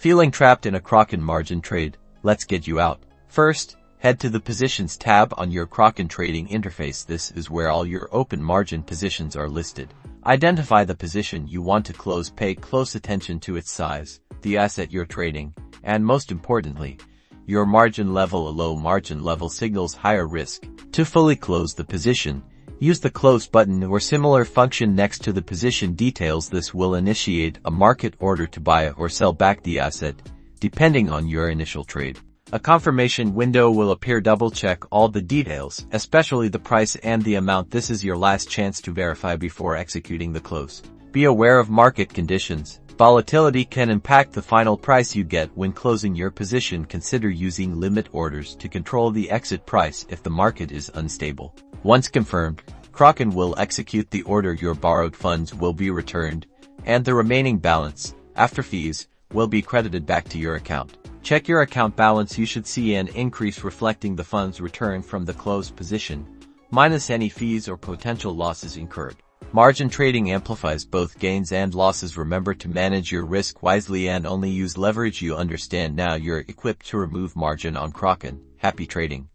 Feeling trapped in a Kraken margin trade? Let's get you out. First, head to the Positions tab on your Kraken Trading interface. This is where all your open margin positions are listed. Identify the position you want to close, pay close attention to its size, the asset you're trading, and most importantly, your margin level. A low margin level signals higher risk. To fully close the position, use the Close button or similar function next to the position details. This will initiate a market order to buy or sell back the asset, depending on your initial trade. A confirmation window will appear. Double-check all the details, especially the price and the amount. This is your last chance to verify before executing the close. Be aware of market conditions. Volatility can impact the final price you get when closing your position. Consider using limit orders to control the exit price if the market is unstable. Once confirmed, Kraken will execute the order. Your borrowed funds will be returned, and the remaining balance, after fees, will be credited back to your account. Check your account balance. You should see an increase reflecting the funds returned from the closed position, minus any fees or potential losses incurred. Margin trading amplifies both gains and losses. Remember to manage your risk wisely and only use leverage you understand. Now you're equipped to remove margin on Kraken. Happy trading.